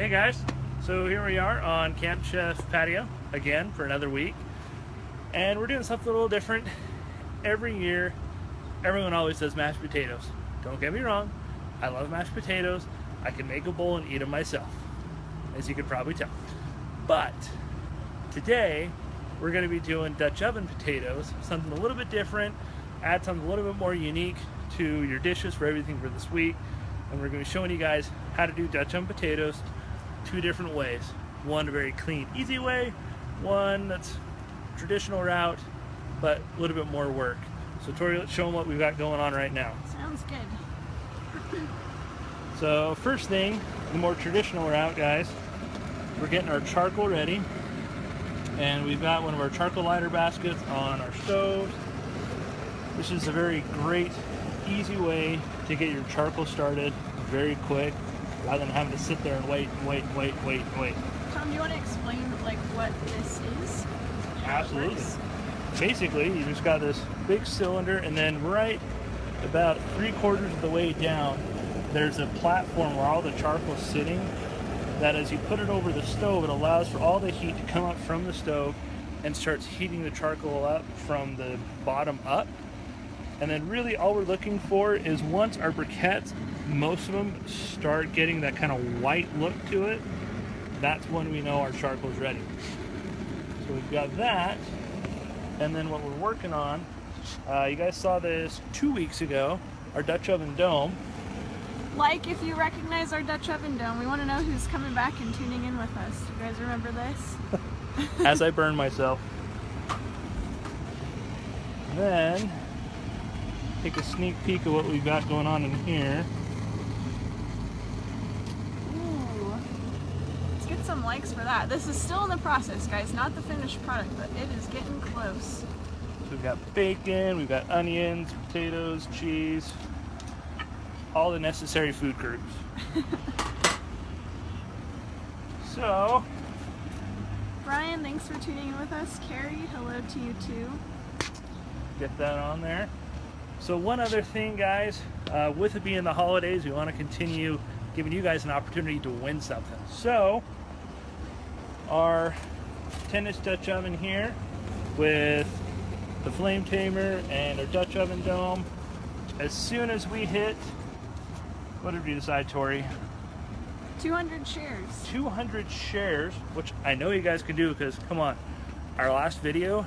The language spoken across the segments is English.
Hey guys, so here we are on Camp Chef patio again for another week, and we're doing something a little different. Every year, everyone always says mashed potatoes. Don't get me wrong, I love mashed potatoes. I can make a bowl and eat them myself, as you could probably tell. But today, we're going to be doing Dutch oven potatoes, something a little bit different, add something a little bit more unique to your dishes for everything for this week. And we're going to be showing you guys how to do Dutch oven potatoes two different ways. One a very clean, easy way, one that's traditional route, but a little bit more work. So Tori, let's show them what we've got going on right now. Sounds good. So first thing, the more traditional route, guys, we're getting our charcoal ready. And we've got one of our charcoal lighter baskets on our stove. This is a very great, easy way to get your charcoal started very quick, rather than having to sit there and wait. Tom, do you want to explain what this is? Absolutely. Basically, you just got this big cylinder, and then right about 3/4 of the way down, there's a platform where all the charcoal is sitting, that as you put it over the stove, it allows for all the heat to come up from the stove and starts heating the charcoal up from the bottom up. And then really all we're looking for is once our briquettes, most of them start getting that kind of white look to it, that's when we know our charcoal is ready. So we've got that, and then what we're working on, you guys saw this 2 weeks ago, our Dutch oven dome. If you recognize our Dutch oven dome, we want to know who's coming back and tuning in with us. You guys remember this? As I burn myself. Then take a sneak peek of what we've got going on in here. Ooh. Let's get some likes for that. This is still in the process, guys, not the finished product, but it is getting close. So we've got bacon, we've got onions, potatoes, cheese, all the necessary food groups. So, Brian, thanks for tuning in with us. Carrie, hello to you too. get that on there. So one other thing, guys, with it being the holidays, we want to continue giving you guys an opportunity to win something. So our 10-inch Dutch oven here with the flame tamer and our Dutch oven dome, as soon as we hit, what did we decide, Tori? 200 shares. 200 shares, which I know you guys can do because, come on, our last video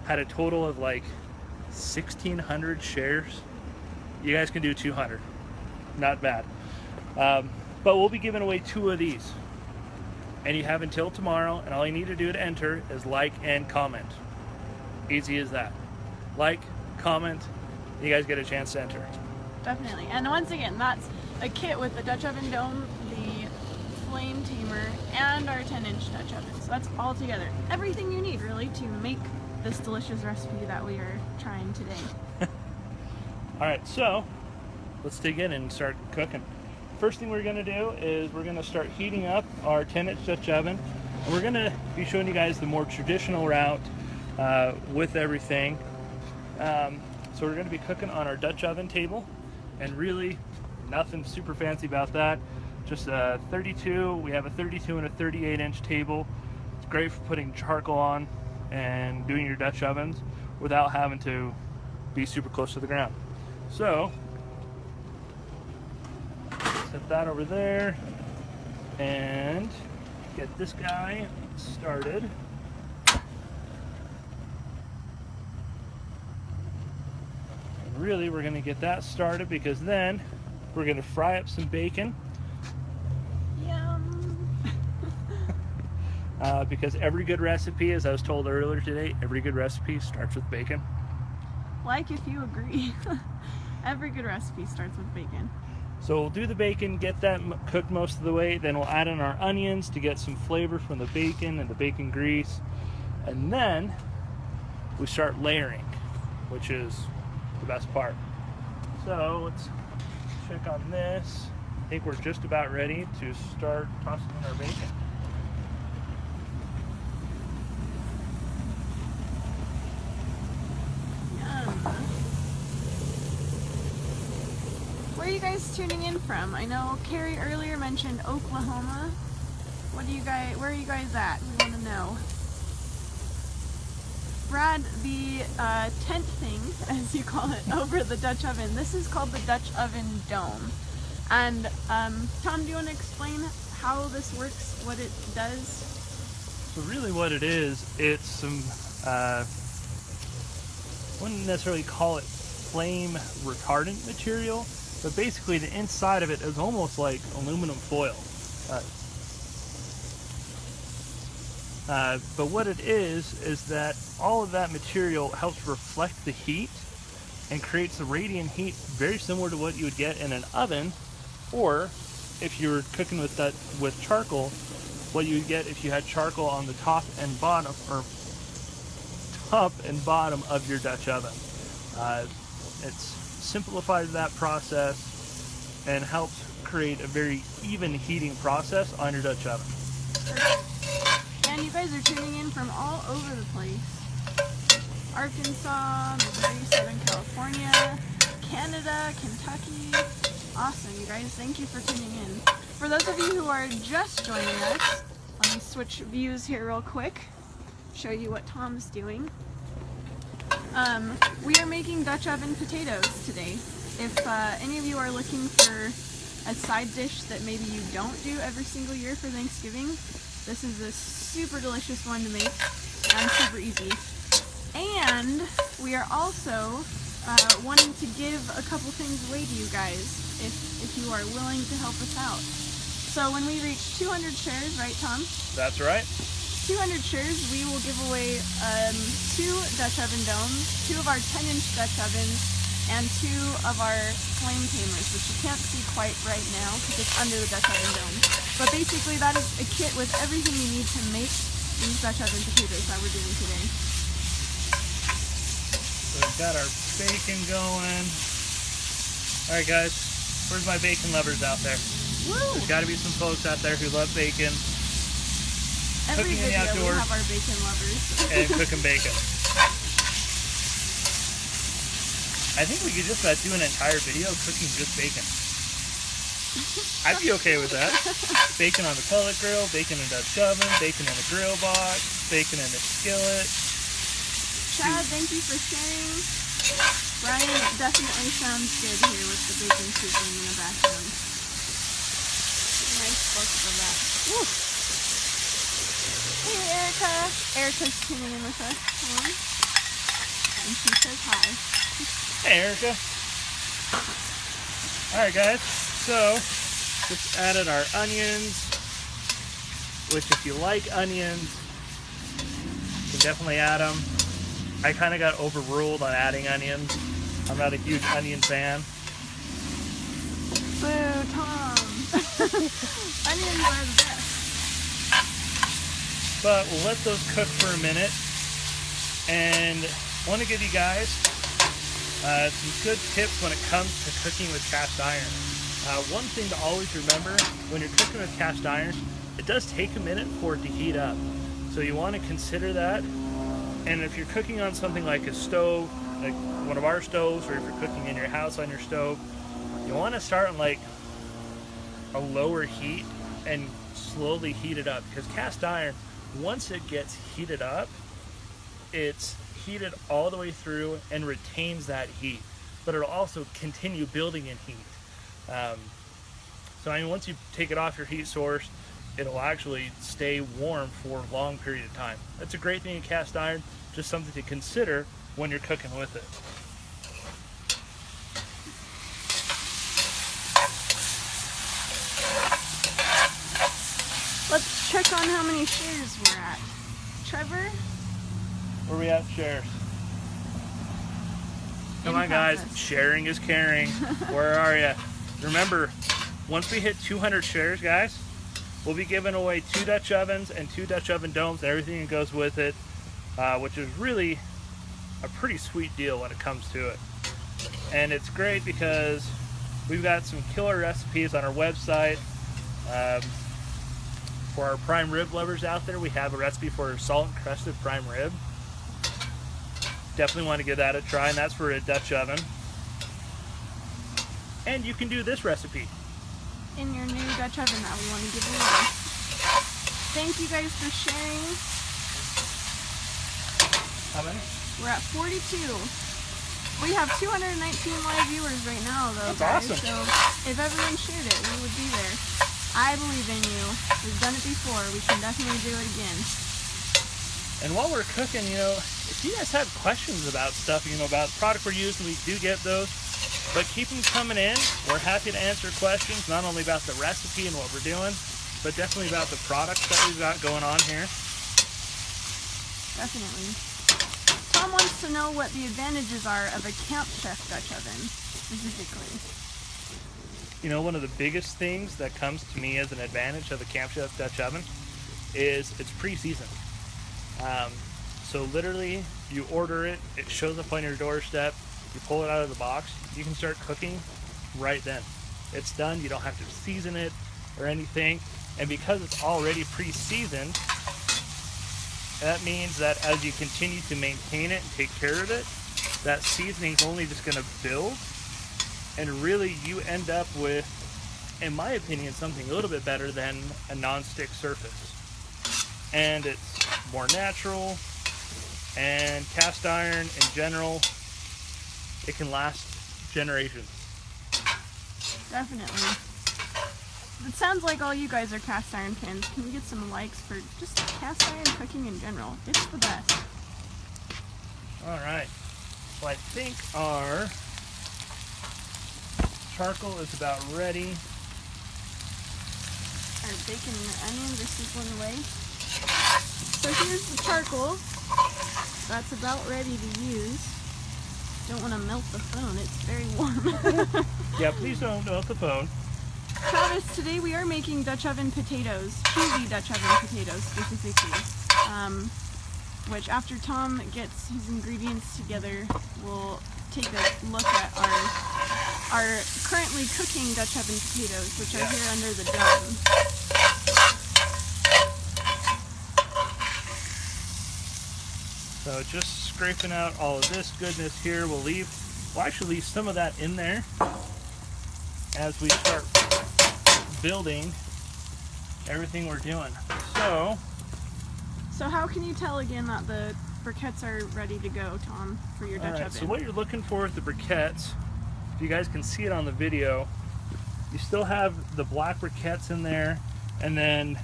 had a total of 1,600 shares. You guys can do 200. Not bad. But we'll be giving away 2 of these. And you have until tomorrow, and all you need to do to enter is like and comment. Easy as that. Like, comment, you guys get a chance to enter. Definitely. And once again, that's a kit with the Dutch oven dome, the flame tamer, and our 10-inch Dutch oven. So that's all together. Everything you need, really, to make this delicious recipe that we are trying today. Alright, so let's dig in and start cooking. First thing we're going to do is we're going to start heating up our 10-inch Dutch oven. And we're going to be showing you guys the more traditional route with everything. So we're going to be cooking on our Dutch oven table, and really nothing super fancy about that. Just a 32. We have a 32 and a 38-inch table. It's great for putting charcoal on and doing your Dutch ovens without having to be super close to the ground. So set that over there and get this guy started. Really, we're going to get that started because then we're going to fry up some bacon. Yum! Because every good recipe, as I was told earlier today, every good recipe starts with bacon. If you agree. Every good recipe starts with bacon. So we'll do the bacon, get that cooked most of the way, then we'll add in our onions to get some flavor from the bacon and the bacon grease. And then we start layering, which is the best part. So let's check on this. I think we're just about ready to start tossing in our bacon. Where are you guys tuning in from? I know Carrie earlier mentioned Oklahoma. Where are you guys at? We want to know. Brad, the tent thing, as you call it, over the Dutch oven, this is called the Dutch Oven Dome. And Tom, do you want to explain how this works, what it does? So really what it is, it's some, wouldn't necessarily call it flame retardant material, but basically the inside of it is almost like aluminum foil. But what it is that all of that material helps reflect the heat and creates the radiant heat very similar to what you would get in an oven, or if you were cooking with charcoal, what you would get if you had charcoal on the top and bottom of your Dutch oven. It's simplified that process and helps create a very even heating process on your Dutch oven. And you guys are tuning in from all over the place. Arkansas, Missouri, Southern California, Canada, Kentucky. Awesome, you guys. Thank you for tuning in. For those of you who are just joining us, let me switch views here real quick. Show you what Tom's doing. We are making Dutch oven potatoes today. If any of you are looking for a side dish that maybe you don't do every single year for Thanksgiving, this is a super delicious one to make and super easy. And we are also wanting to give a couple things away to you guys if you are willing to help us out. So when we reach 200 shares, right Tom? That's right. 200 shares, we will give away 2 Dutch oven domes, 2 of our 10-inch Dutch ovens, and 2 of our flame tamers, which you can't see quite right now because it's under the Dutch oven dome. But basically that is a kit with everything you need to make these Dutch oven potatoes that we're doing today. So we've got our bacon going. Alright guys, where's my bacon lovers out there? Woo! There's got to be some folks out there who love bacon. Every Cooking in the video we outdoors. have our bacon lovers. And cooking bacon. I think we could just about do an entire video cooking just bacon. I'd be okay with that. Bacon on the pellet grill, bacon in a Dutch oven, bacon in a grill box, bacon in a skillet. Chad, thank you for sharing. Brian, it definitely sounds good here with the bacon sizzling in the background. Nice focus of that. Woo. Hey Erica. Erica's tuning in with us. Hello. And she says hi. Hey Erica. Alright guys, so just added our onions, which if you like onions, you can definitely add them. I kind of got overruled on adding onions. I'm not a huge onion fan. Boo, Tom. Onions are the best. But we'll let those cook for a minute. And I want to give you guys some good tips when it comes to cooking with cast iron. One thing to always remember when you're cooking with cast iron, it does take a minute for it to heat up. So you want to consider that. And if you're cooking on something like a stove, like one of our stoves, or if you're cooking in your house on your stove, you want to start on like a lower heat and slowly heat it up, because cast iron, once it gets heated up, it's heated all the way through and retains that heat, but it'll also continue building in heat. So I mean, once you take it off your heat source, it'll actually stay warm for a long period of time. That's a great thing in cast iron, just something to consider when you're cooking with it. Let's check on how many shares we're at. Trevor? Where are we at, shares? Come In on guys, process. sharing is caring. Where are you? Remember, once we hit 200 shares, guys, we'll be giving away 2 Dutch ovens and 2 Dutch oven domes, and everything that goes with it, which is really a pretty sweet deal when it comes to it. And it's great because we've got some killer recipes on our website. For our prime rib lovers out there, we have a recipe for salt and crusted prime rib. Definitely want to give that a try, and that's for a Dutch oven. And you can do this recipe In your new Dutch oven that we want to give away. Thank you guys for sharing. How many? We're at 42. We have 219 live viewers right now, though, That's guys. awesome. So if everyone shared it, we would be there. I believe in you. We've done it before. We can definitely do it again. And while we're cooking, if you guys have questions about stuff, about the product we're using, we do get those. But keep them coming in. We're happy to answer questions, not only about the recipe and what we're doing, but definitely about the products that we've got going on here. Definitely. Tom wants to know what the advantages are of a Camp Chef Dutch oven, specifically. One of the biggest things that comes to me as an advantage of a Camp Chef Dutch oven is it's pre-seasoned. So literally, you order it, it shows up on your doorstep, you pull it out of the box, you can start cooking right then. It's done, you don't have to season it or anything. And because it's already pre-seasoned, that means that as you continue to maintain it and take care of it, that seasoning's only just going to build. And really, you end up with, in my opinion, something a little bit better than a non-stick surface. And it's more natural, and cast iron in general, it can last generations. Definitely. It sounds like all you guys are cast iron fans. Can we get some likes for just cast iron cooking in general? It's the best. Alright, well I think our charcoal is about ready. Our bacon and onions are sizzling away. So here's the charcoal. That's about ready to use. Don't want to melt the phone, it's very warm. Yeah, please don't melt the phone. Travis, today we are making Dutch oven potatoes, cheesy Dutch oven potatoes specifically. Which after Tom gets his ingredients together, we'll take a look at our currently cooking Dutch oven potatoes, which are here under the dome. So just scraping out all of this goodness here, we'll actually leave some of that in there as we start building everything we're doing. So how can you tell again that the briquettes are ready to go, Tom, for your Dutch oven? So what you're looking for with the briquettes, if you guys can see it on the video, you still have the black briquettes in there, and then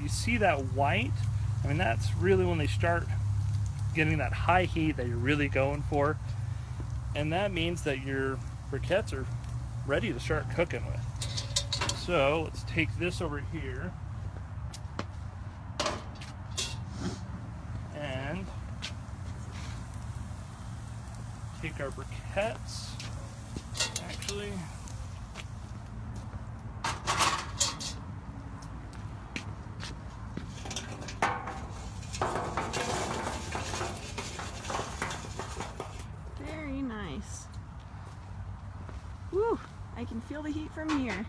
you see that white. I mean, that's really when they start getting that high heat that you're really going for, and that means that your briquettes are ready to start cooking with. So let's take this over here and take our briquettes. Actually, very nice. Woo! I can feel the heat from here.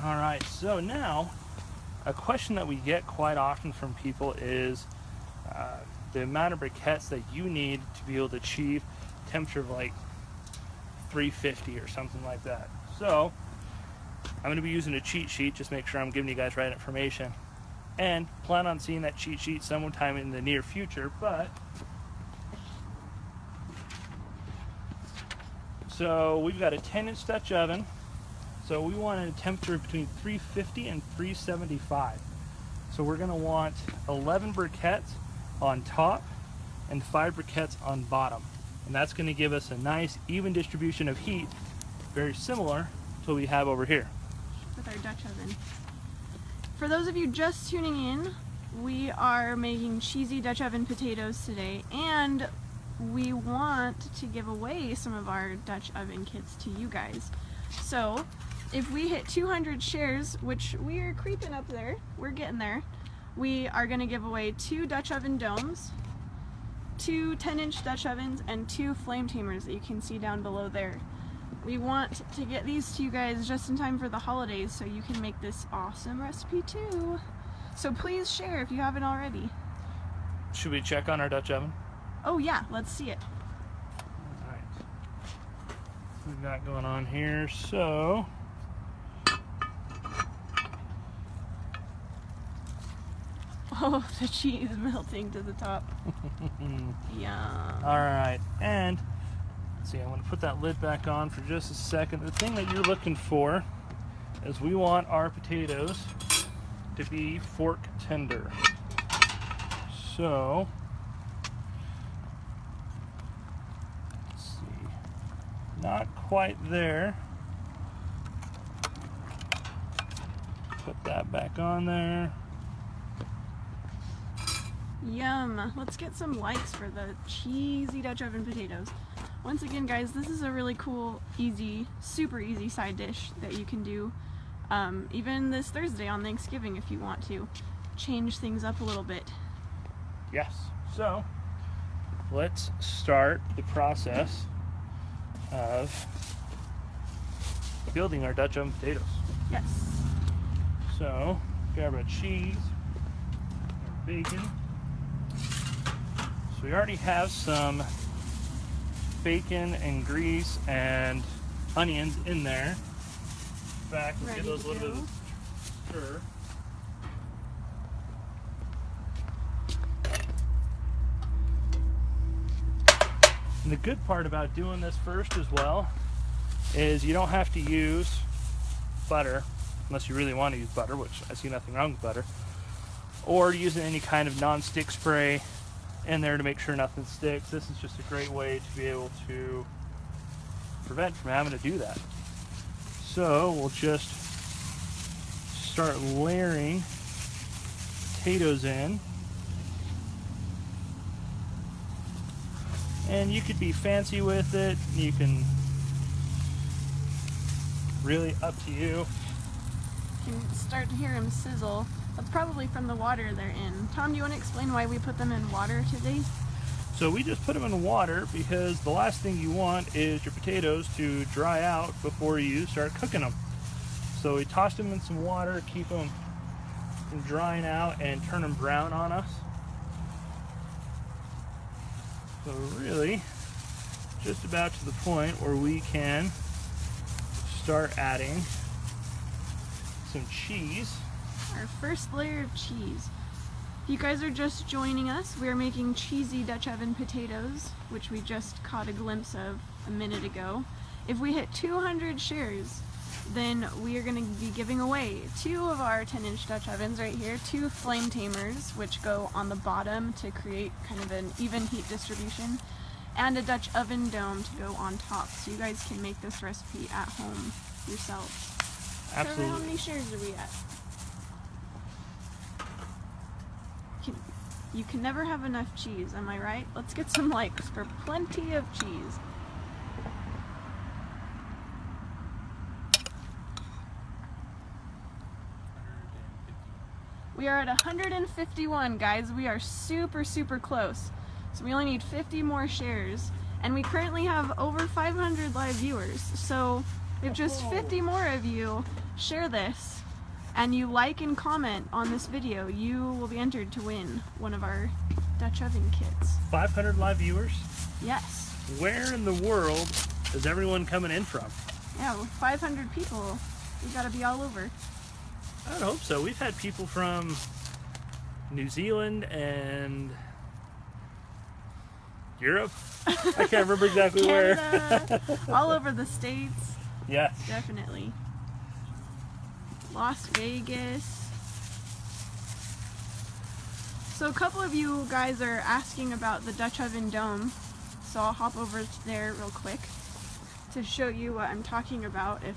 all right, so now a question that we get quite often from people is the amount of briquettes that you need to be able to achieve a temperature of like 350 or something like that. So I'm going to be using a cheat sheet, just make sure I'm giving you guys right information, and plan on seeing that cheat sheet sometime in the near future. But so we've got a 10-inch Dutch oven. So we want a temperature between 350 and 375. So we're going to want 11 briquettes on top and 5 briquettes on bottom. And that's going to give us a nice even distribution of heat, very similar to what we have over here with our Dutch oven. For those of you just tuning in, we are making cheesy Dutch oven potatoes today, and we want to give away some of our Dutch oven kits to you guys. So if we hit 200 shares, which we are creeping up there, we're getting there, we are going to give away 2 Dutch oven domes, 2 10-inch Dutch ovens, and 2 flame tamers that you can see down below there. We want to get these to you guys just in time for the holidays so you can make this awesome recipe too. So please share if you haven't already. Should we check on our Dutch oven? Oh yeah, let's see it. Alright. We've got going on here. So Oh, the cheese melting to the top. Yum. Alright, and let's see, I'm going to put that lid back on for just a second. The thing that you're looking for is we want our potatoes to be fork tender. So, let's see, not quite there. Put that back on there. Yum. Let's get some likes for the cheesy Dutch oven potatoes. Once again, guys, this is a really cool, easy, super easy side dish that you can do even this Thursday on Thanksgiving if you want to change things up a little bit. Yes. So, let's start the process of building our Dutch oven potatoes. Yes. So, grab our cheese, our bacon. So we already have some bacon and grease and onions in there. In fact, let's give those a little bit of a stir. And the good part about doing this first as well is you don't have to use butter, unless you really want to use butter, which I see nothing wrong with butter, or using any kind of non-stick spray in there to make sure nothing sticks. This is just a great way to be able to prevent from having to do that. So we'll just start layering potatoes in. And you could be fancy with it. You can, really up to you. You can start to hear them sizzle. That's probably from the water they're in. Tom, do you want to explain why we put them in water today? So we just put them in water because the last thing you want is your potatoes to dry out before you start cooking them. So we tossed them in some water, keep them from drying out and turn them brown on us. So really, just about to the point where we can start adding some cheese. Our first layer of cheese. If you guys are just joining us, we are making cheesy Dutch oven potatoes, which we just caught a glimpse of a minute ago. If we hit 200 shares, then we are going to be giving away 2 of our 10-inch Dutch ovens right here, 2 flame tamers, which go on the bottom to create kind of an even heat distribution, and a Dutch oven dome to go on top, so you guys can make this recipe at home yourselves. Absolutely. Trevor, how many shares are we at? You can never have enough cheese, am I right? Let's get some likes for plenty of cheese. We are at 151, guys. We are super, super close. So we only need 50 more shares. And we currently have over 500 live viewers. So if just 50 more of you share this, and you like and comment on this video, you will be entered to win one of our Dutch oven kits. 500 live viewers? Yes. Where in the world is everyone coming in from? Yeah, with 500 people, we gotta be all over. I would hope so. We've had people from New Zealand and Europe. I can't remember exactly Canada, where. all over the States. Yes. Definitely. Las Vegas. So a couple of you guys are asking about the Dutch oven dome, so I'll hop over to there real quick to show you what I'm talking about if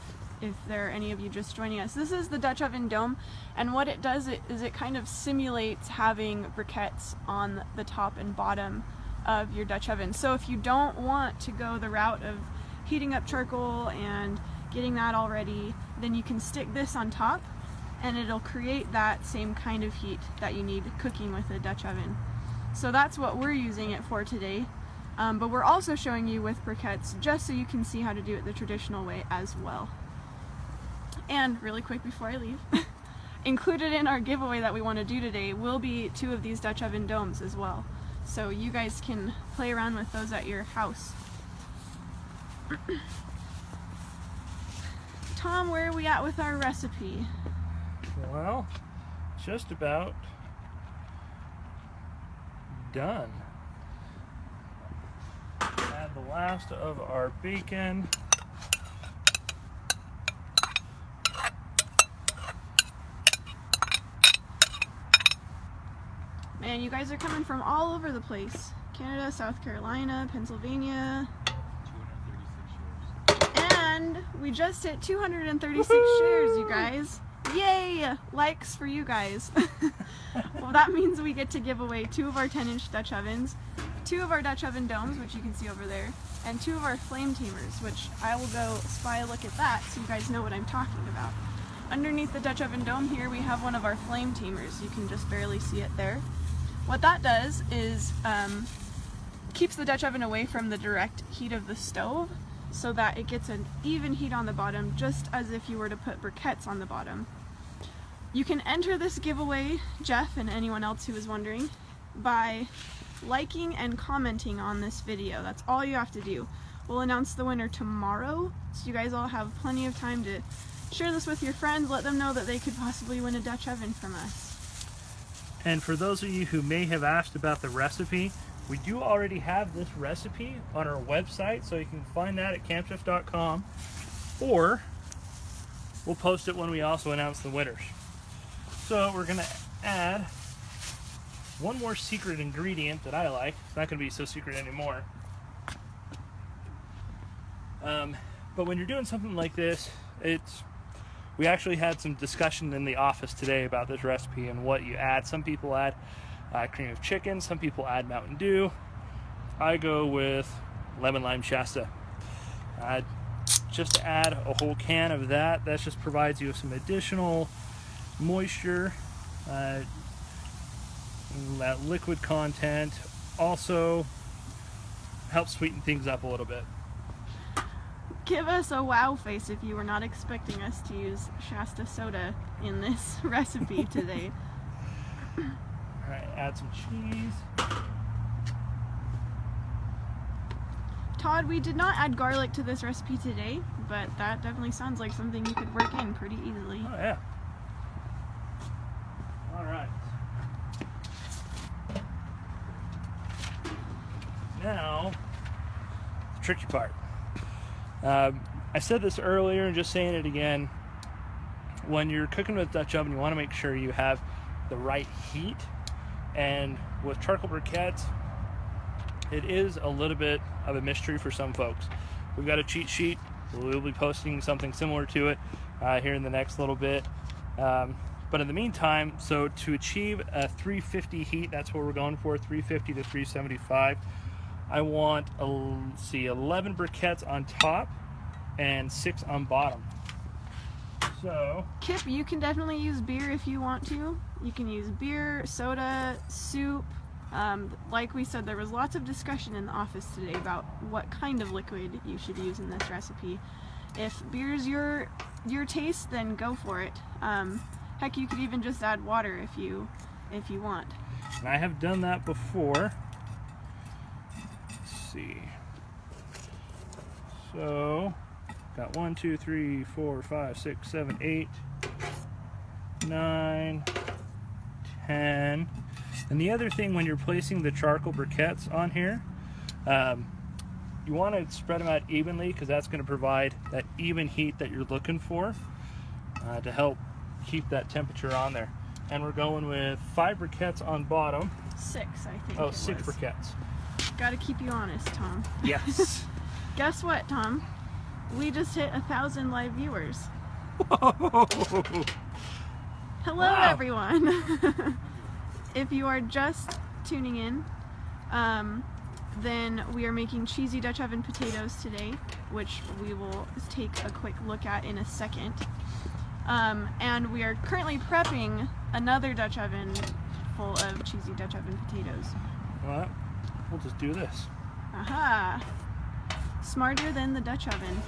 there are any of you just joining us. This is the Dutch oven dome, and what it does is it kind of simulates having briquettes on the top and bottom of your Dutch oven. So if you don't want to go the route of heating up charcoal and getting that all ready, then you can stick this on top and it'll create that same kind of heat that you need cooking with a Dutch oven. So that's what we're using it for today, but we're also showing you with briquettes just so you can see how to do it the traditional way as well. And really quick before I leave, included in our giveaway that we want to do today will be 2 of these Dutch oven domes as well, so you guys can play around with those at your house. Tom, where are we at with our recipe? Well, just about done. Add the last of our bacon. Man, you guys are coming from all over the place. Canada, South Carolina, Pennsylvania. 236 shares. And we just hit 236 shares, you guys. Yay! Likes for you guys. Well, that means we get to give away 2 of our 10-inch Dutch ovens, 2 of our Dutch oven domes, which you can see over there, and 2 of our flame teamers, which I will go spy a look at that so you guys know what I'm talking about. Underneath the Dutch oven dome here, we have one of our flame teamers. You can just barely see it there. What that does is keeps the Dutch oven away from the direct heat of the stove so that it gets an even heat on the bottom, just as if you were to put briquettes on the bottom. You can enter this giveaway, Jeff and anyone else who is wondering, by liking and commenting on this video. That's all you have to do. We'll announce the winner tomorrow, so you guys all have plenty of time to share this with your friends, let them know that they could possibly win a Dutch oven from us. And for those of you who may have asked about the recipe, we do already have this recipe on our website, so you can find that at campchef.com, or we'll post it when we also announce the winners. So we're going to add one more secret ingredient that I like. It's not going to be so secret anymore. But when you're doing something like this, we actually had some discussion in the office today about this recipe and what you add. Some people add cream of chicken, some people add Mountain Dew. I go with lemon lime Shasta. Just add a whole can of that. That just provides you with some additional moisture, that liquid content. Also helps sweeten things up a little bit. Give us a wow face if you were not expecting us to use Shasta soda in this recipe today. Alright, add some cheese. Todd, we did not add garlic to this recipe today, but that definitely sounds like something you could work in pretty easily. Oh yeah. Alright. Now, the tricky part. I said this earlier and just saying it again. When you're cooking with Dutch oven, you want to make sure you have the right heat. And with charcoal briquettes, it is a little bit of a mystery for some folks. We've got a cheat sheet. We'll be posting something similar to it here in the next little bit. But in the meantime, so to achieve a 350 heat, that's what we're going for, 350 to 375. I want 11 briquettes on top and 6 on bottom. So Kip, you can definitely use beer if you want to. You can use beer, soda, soup. Like we said, there was lots of discussion in the office today about what kind of liquid you should use in this recipe. If beer's your taste, then go for it. Heck, you could even just add water if you want. And I have done that before. See. So, got 1, 2, 3, 4, 5, 6, 7, 8, 9, 10. And the other thing when you're placing the charcoal briquettes on here, you want to spread them out evenly because that's going to provide that even heat that you're looking for to help keep that temperature on there. And we're going with 5 briquettes on bottom. 6, I think. Oh, 6 briquettes. Gotta keep you honest, Tom. Yes. Guess what, Tom? We just hit 1,000 live viewers. Whoa. Hello, Wow. everyone. If you are just tuning in, then we are making cheesy Dutch oven potatoes today, which we will take a quick look at in a second. And we are currently prepping another Dutch oven full of cheesy Dutch oven potatoes. Well, we'll just do this. Aha! Smarter than the Dutch oven.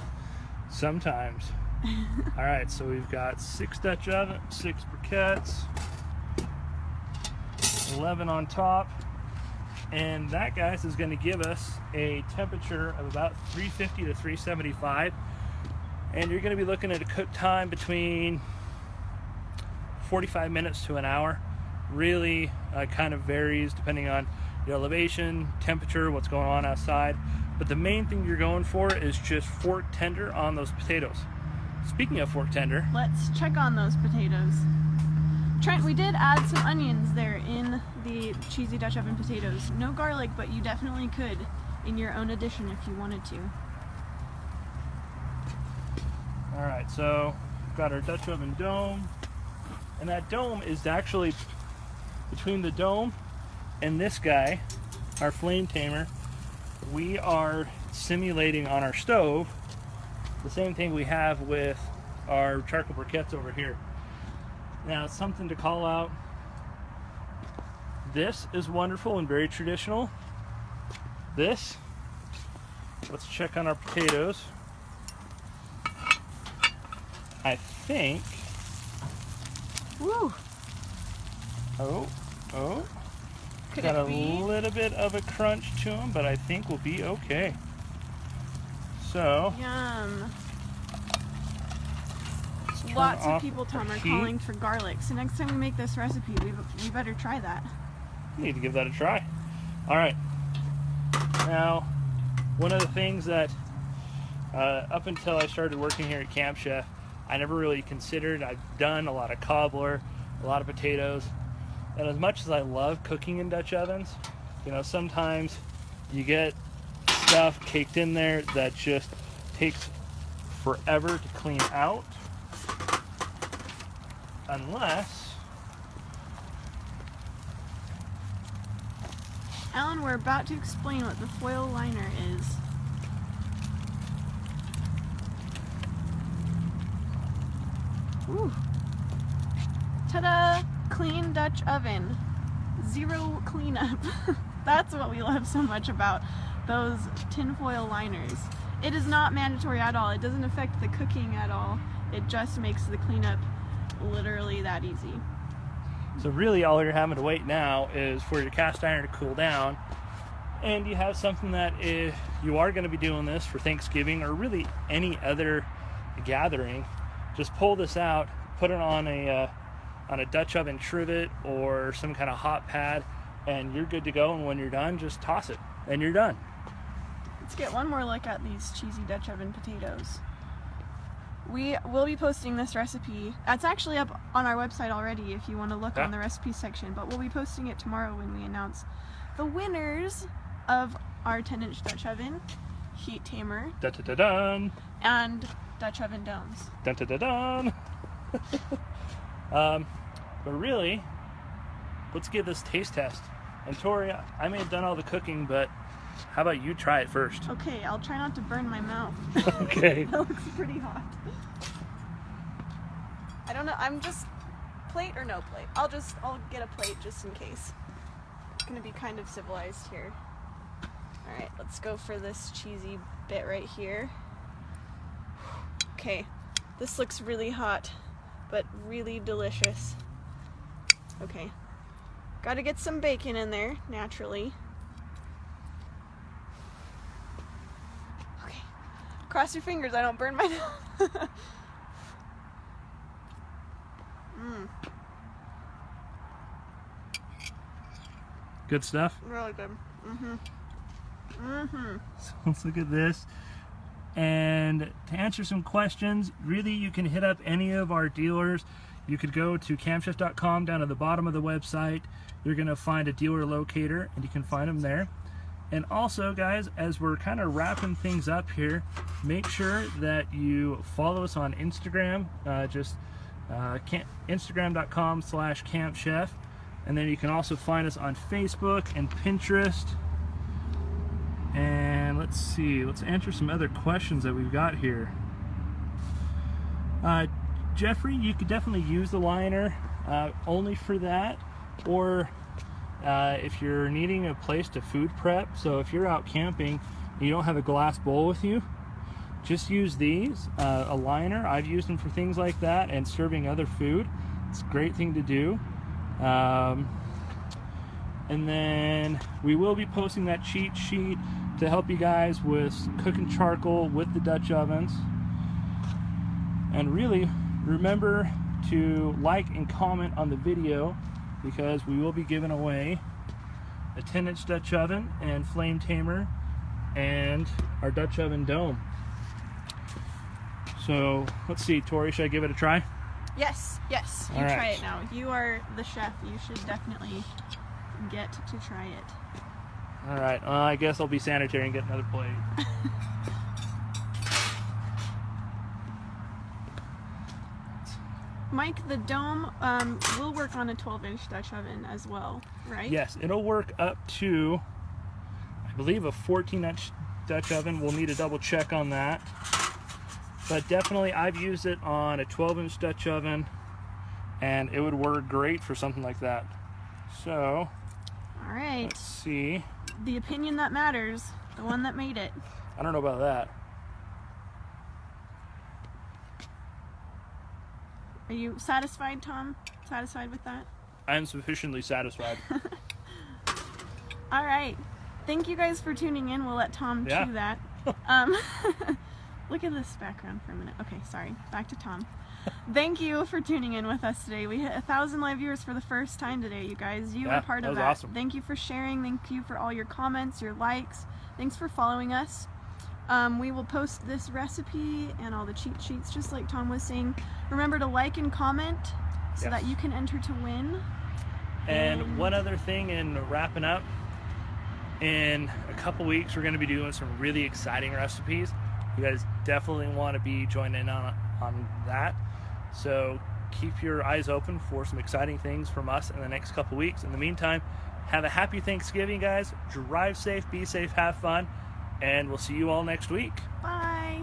Sometimes. All right, so we've got 6 Dutch oven, 6 briquettes, 11 on top, and that, guys, is going to give us a temperature of about 350 to 375, and you're going to be looking at a cook time between 45 minutes to an hour. Really kind of varies depending on your elevation, temperature, what's going on outside. But the main thing you're going for is just fork tender on those potatoes. Speaking of fork tender, let's check on those potatoes. Trent, we did add some onions there in the cheesy Dutch oven potatoes. No garlic, but you definitely could in your own addition if you wanted to. Alright, so we've got our Dutch oven dome, and that dome is actually between the dome and this guy, our flame tamer. We are simulating on our stove the same thing we have with our charcoal briquettes over here. Now, something to call out, this is wonderful and very traditional. This, let's check on our potatoes. I think, Woo! oh, Could got it a be? little bit of a crunch to them, but I think we'll be okay. So, Yum. let's turn Lots of off people, Tom, our are heat. calling for garlic. So next time we make this recipe, we better try that. Need to give that a try. All right. Now, one of the things that up until I started working here at Camp Chef, I never really considered. I've done a lot of cobbler, a lot of potatoes, and as much as I love cooking in Dutch ovens, you know, sometimes you get stuff caked in there that just takes forever to clean out, unless Alan, we're about to explain what the foil liner is. Ooh. Ta-da! Clean Dutch oven. Zero cleanup. That's what we love so much about those tinfoil liners. It is not mandatory at all. It doesn't affect the cooking at all. It just makes the cleanup literally that easy. So really all you're having to wait now is for your cast iron to cool down, and you have something that if you are going to be doing this for Thanksgiving or really any other gathering, just pull this out, put it on a Dutch oven trivet or some kind of hot pad, and you're good to go. And when you're done, just toss it and you're done. Let's get one more look at these cheesy Dutch oven potatoes. We will be posting this recipe. That's actually up on our website already if you want to look on the recipe section, but we'll be posting it tomorrow when we announce the winners of our 10-inch Dutch oven, heat tamer, Dun dun dun dun. and Dutch oven domes. Dun dun dun dun. But really, let's give this taste test. And Tori, I may have done all the cooking, but how about you try it first? Okay, I'll try not to burn my mouth. Okay. That looks pretty hot. I don't know, I'm just, plate or no plate? I'll get a plate just in case. I'm gonna be kind of civilized here. Alright, let's go for this cheesy bit right here. Okay, this looks really hot, but really delicious. Okay, gotta get some bacon in there, naturally. Okay, cross your fingers I don't burn my nose. Good stuff. Really good. So let's look at this. And to answer some questions, really you can hit up any of our dealers. You could go to campchef.com. Down at the bottom of the website, you're going to find a dealer locator, and you can find them there. And also, guys, as we're kind of wrapping things up here, make sure that you follow us on Instagram. Instagram.com/campchef. And then you can also find us on Facebook and Pinterest. And let's see, let's answer some other questions that we've got here. Jeffrey, you could definitely use the liner only for that, or if you're needing a place to food prep. So if you're out camping and you don't have a glass bowl with you, just use these. A liner, I've used them for things like that and serving other food. It's a great thing to do. And then we will be posting that cheat sheet to help you guys with cooking charcoal with the Dutch ovens. And really, remember to like and comment on the video, because we will be giving away a 10-inch Dutch oven and flame tamer and our Dutch oven dome. So let's see, Tori, should I give it a try? Yes, yes. You All right. try it now. You are the chef. You should definitely get to try it. All right, I guess I'll be sanitary and get another plate. Mike, the dome will work on a 12-inch Dutch oven as well, right? Yes, it'll work up to, I believe, a 14-inch Dutch oven. We'll need to double check on that. But definitely, I've used it on a 12-inch Dutch oven, and it would work great for something like that. So, All right. let's see. The opinion that matters, the one that made it. I don't know about that. Are you satisfied, Tom? Satisfied with that? I'm sufficiently satisfied. All right. Thank you guys for tuning in. We'll let Tom Yeah. chew that. Look at this background for a minute. Okay, sorry. Back to Tom. Thank you for tuning in with us today. We hit 1,000 live viewers for the first time today, you guys. You Yeah, were part that of was that. awesome. Thank you for sharing. Thank you for all your comments, your likes. Thanks for following us. We will post this recipe and all the cheat sheets, just like Tom was saying. Remember to like and comment so Yes. that you can enter to win. And one other thing in wrapping up, in a couple weeks we're going to be doing some really exciting recipes. You guys definitely want to be joining in on that. So keep your eyes open for some exciting things from us in the next couple weeks. In the meantime, have a happy Thanksgiving, guys. Drive safe, be safe, have fun, and we'll see you all next week. Bye.